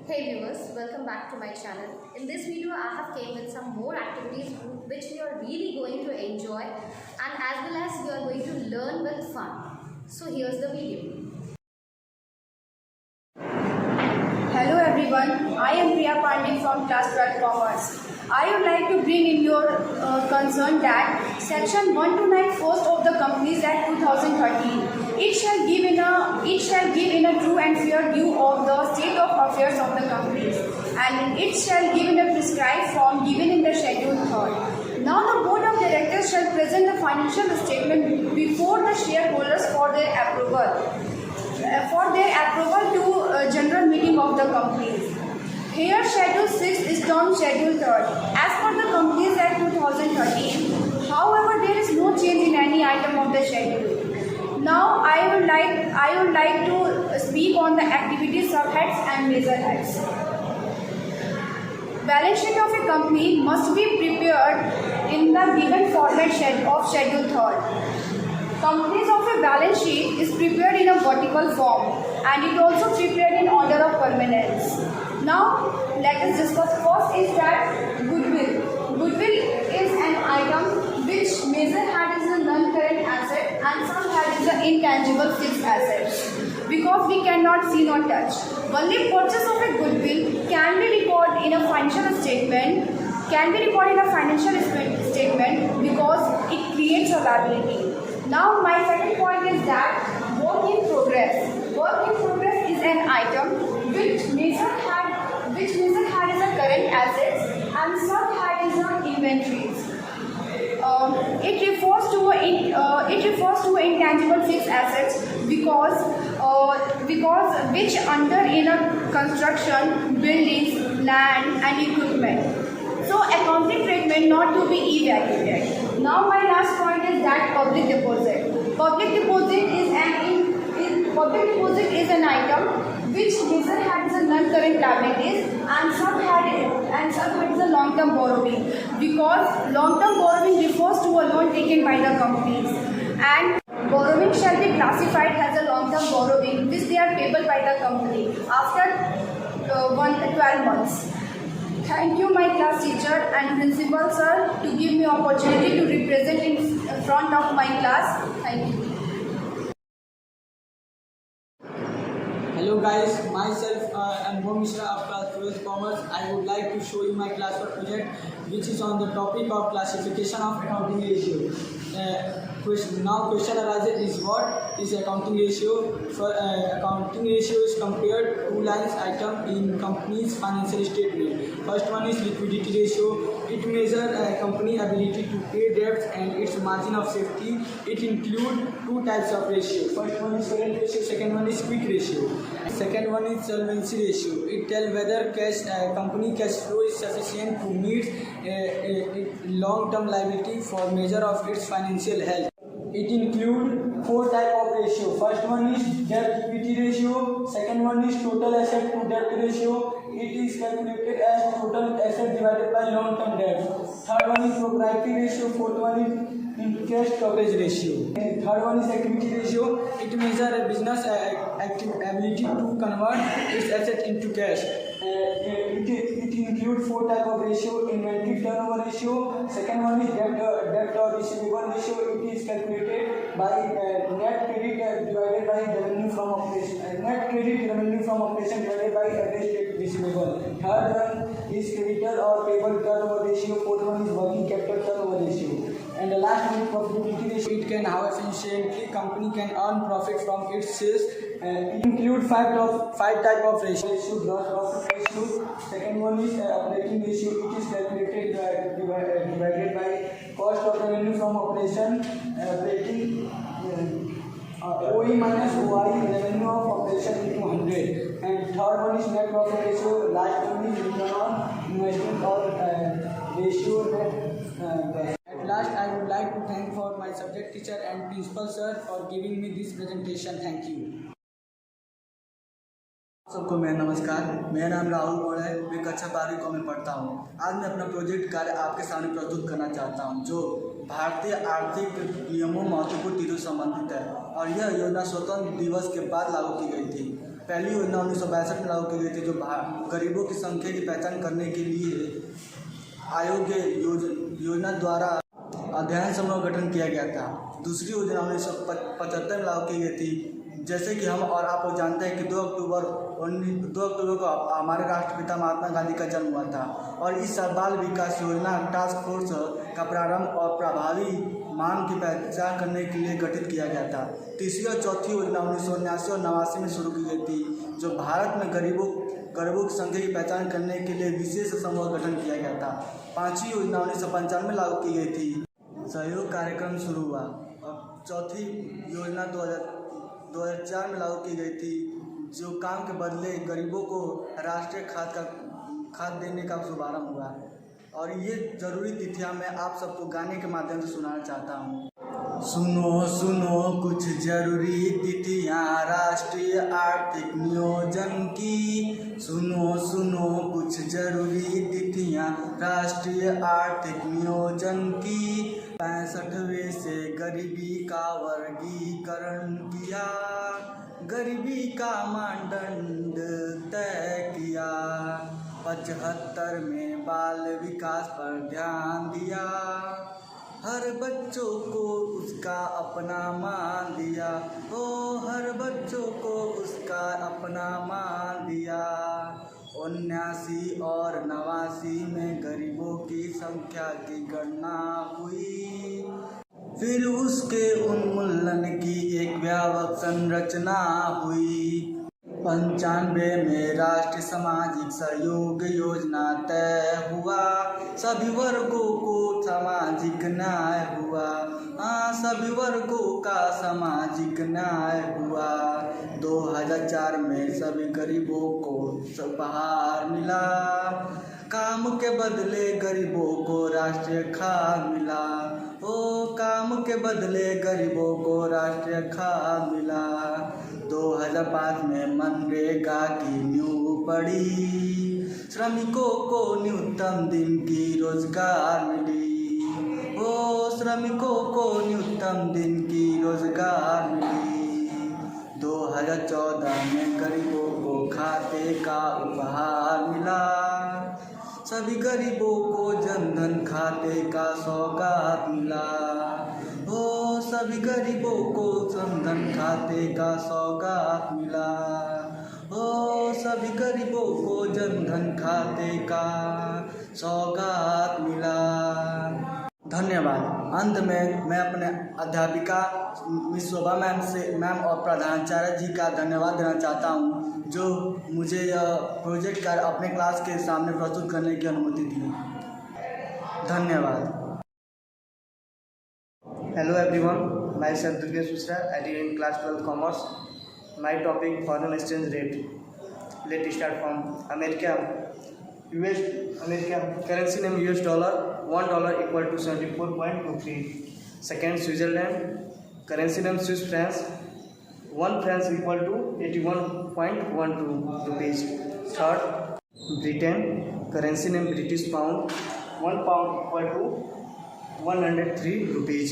Hey viewers, welcome back to my channel. In this video, I have came with some more activities which we are really going to enjoy and as well as we are going to learn with fun. So here's the video. Hello everyone, I am Priya Pandey from class 12 Commerce. I would like to bring in your concern that Section 129 First of the Companies Act 2013. It shall give in a true and fair view of the state of affairs of the companies, and it shall give in a prescribed form given in the Schedule 3rd. Now the Board of Directors shall present the financial statement before the shareholders for their approval. To general meeting of the companies. Here Schedule 6 is termed Schedule 3rd. As per the Companies Act 2013, however, there is no change in any item of the schedule. Now I would like to speak on the activity subheads and major heads. Balance sheet of a company must be prepared in the given format of Schedule 3rd. Companies of a balance sheet is prepared in a vertical form and it also prepared in order of permanence. Now let us discuss. First is that goodwill. Goodwill is an item which major head is a non-current asset and some head is an intangible fixed asset because we cannot see nor touch. Only purchase of a goodwill can be recorded in a financial statement because it creates a liability. Now my second point is that work in progress. Work in progress is an item which major head is a current assets and some head is an inventories. It refers to intangible fixed assets because which under in a construction, buildings, land and equipment. So accounting treatment not to be evaluated. Now my last point is that public deposit. Public deposit is an item which major has a non-current liabilities and some had is a long-term borrowing because long-term borrowing refers to a loan taken by the companies and borrowing shall be classified as a long-term borrowing which they are payable by the company after 12 months. Thank you my class teacher and principal sir to give me opportunity to represent in front of my class. Thank you. Hello guys, myself I'm Bhum Mishra of class 12 Commerce. I would like to show you my classwork project which is on the topic of classification of accounting ratio. Now question arises is what is accounting ratio? For accounting ratio is compared two lines item in company's financial statement. First one is liquidity ratio. It measures a company ability to pay debts and its margin of safety. It includes two types of ratio. First one is current ratio, second one is quick ratio. Second one is solvency ratio. It tells whether company cash flow is sufficient to meet long-term liability for measure of its financial health. It includes four types of ratio. First one is debt equity ratio. Second one is total asset to debt ratio. It is calculated as total asset divided by long-term debt. Third one is propriety ratio. Fourth one is interest coverage ratio. And third one is equity ratio. It measures a business ability to convert its asset into cash. It includes four types of ratio. Inventory turnover ratio. Second one is debt or receivable ratio. It is calculated by net credit divided by revenue from operation. Net credit revenue from operation divided by average trade receivable. Third one is creditor or payable turnover ratio. Fourth one is working capital turnover ratio. And the last one is profitability ratio. It can how efficiently company can earn profit from its sales. It includes five type of ratio. Gross profit ratio. Second one is operating ratio. It is calculated divided by cost of revenue from operation. Operating OE minus OI revenue of operation into 100. And third one is net profit ratio. Last one is return on investment or ratio net. At last, I would like to thank for my subject teacher and principal sir for giving me this presentation. Thank you. सबको मेरा नमस्कार। मेरा नाम राहुल गौड़ है। मैं कक्षा 12वीं को में पढ़ता हूँ। आज मैं अपना प्रोजेक्ट कार्य आपके सामने प्रस्तुत करना चाहता हूँ जो भारतीय आर्थिक नियमों महत्वपूर्ण चीज़ों से संबंधित है और यह योजना स्वतंत्र दिवस के बाद लागू की गई थी। पहली योजना 1962 में लागू की गई थी, जो गरीबों की संख्या की पहचान करने के लिए आयोग के योजना द्वारा अध्ययन समूह का गठन किया गया था। दूसरी योजना 1975 में लागू की गई थी। जैसे कि हम और आप लोग जानते हैं कि 2 अक्टूबर को हमारे राष्ट्रपिता महात्मा गांधी का जन्म हुआ था, और इस साल बाल विकास योजना टास्क फोर्स का प्रारंभ और प्रभावी मांग की पहचान करने के लिए गठित किया गया था। तीसरी और चौथी योजना 1979 और 89 में शुरू की गई थी, जो भारत में गरीबों की संख्या की पहचान करने के लिए विशेष समूह का गठन किया गया था। पांचवी योजना 1995 में लागू की गई थी। सहयोग कार्यक्रम शुरू हुआ, और चौथी योजना 2004 में लागू की गई थी, जो काम के बदले गरीबों को राष्ट्रीय खाद देने का शुभारंभ हुआ। और ये ज़रूरी तिथियां मैं आप सबको गाने के माध्यम से सुनाना चाहता हूँ। सुनो सुनो कुछ जरूरी तिथियां राष्ट्रीय आर्थिक नियोजन की। सुनो सुनो कुछ जरूरी तिथियां राष्ट्रीय आर्थिक नियोजन की। 65वें से गरीबी का वर्गीकरण किया, गरीबी का मानदंड तय किया। 75 में बाल विकास पर ध्यान दिया, हर बच्चों को उसका अपना मान दिया। ओ हर बच्चों को उसका अपना मान दिया। 79 और 89 में गरीबों की संख्या की गणना हुई, फिर उसके उन्मूलन की एक व्यापक संरचना हुई। 95 में राष्ट्रीय सामाजिक सहयोग योजना तय हुआ, सभी वर्गों को सामाजिक न्याय हुआ। सभी वर्गों का सामाजिक न्याय हुआ। 2004 में सभी गरीबों को उपहार मिला, काम के बदले गरीबों को राष्ट्रीय खाद मिला। ओ काम के बदले गरीबों को राष्ट्रीय खाद मिला। 2005 में मनरेगा की नींव पड़ी, श्रमिकों को न्यूनतम दिन की रोजगार मिली। ओ श्रमिकों को न्यूनतम दिन की रोजगार मिली। 2014 में गरीबों को खाते का उपहार मिला, सभी गरीबों को जनधन खाते का सौगात मिला। ओ सभी गरीबों को जनधन खाते का सौगात मिला। ओ सभी गरीबों को जनधन खाते का सौगात मिला। धन्यवाद। अंत में मैं अपने अध्यापिका मिस शोभा मैम और प्रधानाचार्य जी का धन्यवाद देना चाहता हूँ, जो मुझे यह प्रोजेक्ट कार्य अपने क्लास के सामने प्रस्तुत करने की अनुमति दी। धन्यवाद। Hello everyone, myself Durgesh Mishra. I did in class 12 commerce. My topic foreign exchange rate. Let's start from America. Currency name US dollar. $1 equal to 74.23. Second, Switzerland. Currency name Swiss francs. 1 franc equal to 81.12 rupees. Third, Britain. Currency name British pound. 1 pound equal to 103 rupees.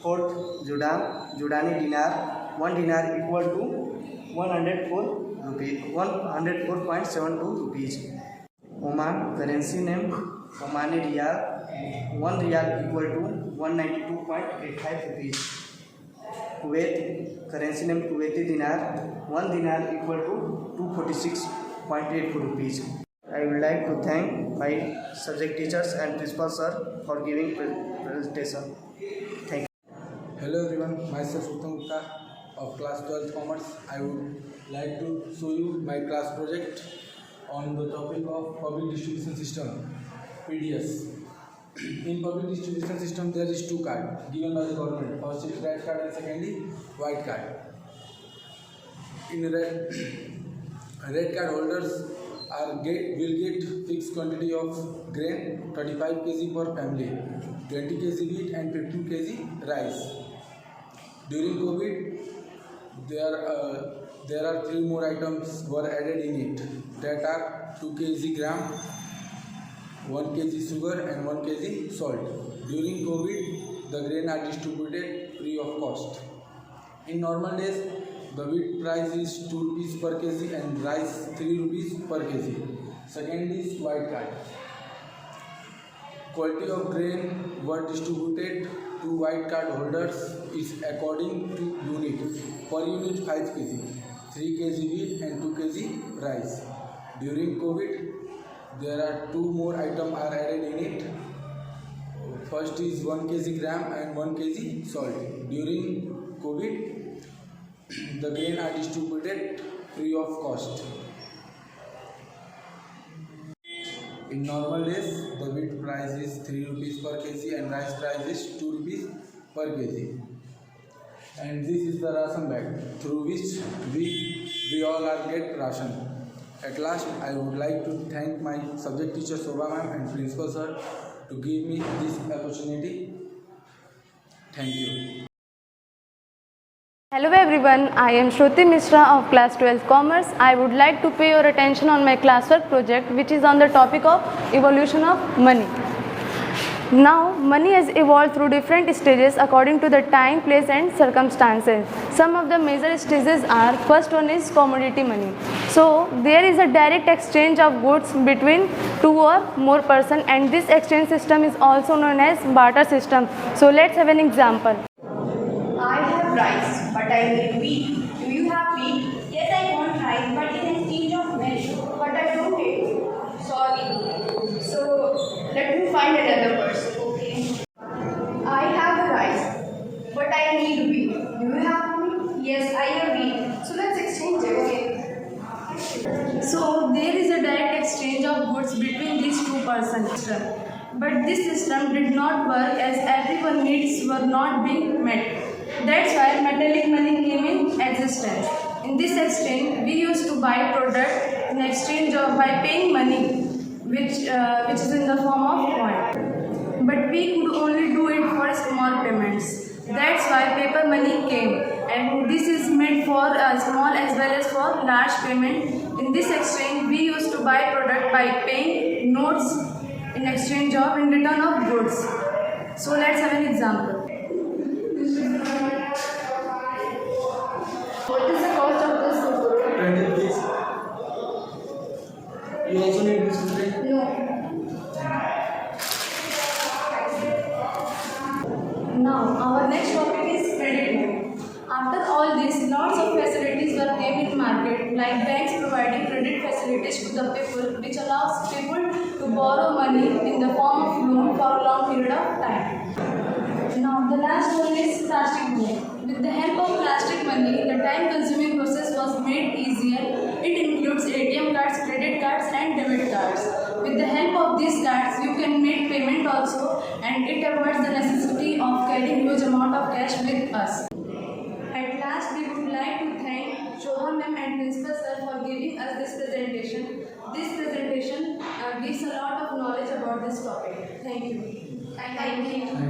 Fourth, Jordan. Jordani dinar. 1 dinar equal to 104 rupees. 104.72 rupees. Oman. Currency name Omani Riyal. 1 Riyal equal to 192.85 rupees. Kuwait. Currency name Kuwaiti dinar. 1 dinar equal to 246.84 rupees. I would like to thank my subject teachers and principal sir for giving presentation. Thank you. Hello everyone, myself Uttam Gupta of class 12 commerce. I would like to show you my class project on the topic of public distribution system, PDS. In public distribution system there is 2 cards given by the government. First is red card and secondly white card. In red card holders will get fixed quantity of grain 35 kg per family, 20 kg wheat and 15 kg rice. During COVID, there are 3 more items were added in it, that are 2 kg gram, 1 kg sugar and 1 kg salt. During COVID, the grain are distributed free of cost. In normal days, the wheat price is 2 rupees per kg and rice 3 rupees per kg. Second is white card. Quality of grain were distributed to white card holders is according to unit. Per unit 5 kg, 3 kg wheat and 2 kg rice. During COVID, there are 2 more items are added in it. First is 1 kg gram and 1 kg salt. During COVID, the grain are distributed free of cost. In normal days, the wheat price is 3 rupees per kg and rice price is 2 rupees per kg. And this is the ration bag through which we all are get ration. At last, I would like to thank my subject teacher Shobha ma'am and principal sir to give me this opportunity. Thank you. Hello everyone, I am Shruti Mishra of class 12 Commerce. I would like to pay your attention on my classwork project which is on the topic of evolution of money. Now, money has evolved through different stages according to the time, place and circumstances. Some of the major stages are, first one is commodity money. So, there is a direct exchange of goods between 2 or more persons and this exchange system is also known as barter system. So, let's have an example. I have rice, but I need wheat. Do you have wheat? Yes, I want rice, but in exchange of milk. But I don't it. Sorry. So let me find another person. Okay. I have a rice, but I need wheat. Do you have wheat? Yes, I have wheat. So let's exchange it. Okay. So, there is a direct exchange of goods between these two persons. But this system did not work as everyone's needs were not being met. That's why metallic money came in existence. In this exchange, we used to buy product in exchange of by paying money, which is in the form of coin. But we could only do it for small payments. That's why paper money came, and this is made for small as well as for large payment. In this exchange, we used to buy product by paying notes in exchange of in return of goods. So let's have an example. What is the cost of this cocoa? 20 rupees. You also need this today? No. Now, our next topic is credit union. After all this, lots of facilities were came in market, like banks providing credit facilities to the people, which allows people to borrow money in the form of loan for a long period of time. Now, the last one is plastic money. With the help of plastic money, the time-consuming process was made easier. It includes ATM cards, credit cards, and debit cards. With the help of these cards, you can make payment also, and it avoids the necessity of carrying huge amount of cash with us. At last, we would like to thank Shobha ma'am and Principal sir for giving us this presentation. This presentation gives a lot of knowledge about this topic. Thank you. Thank you.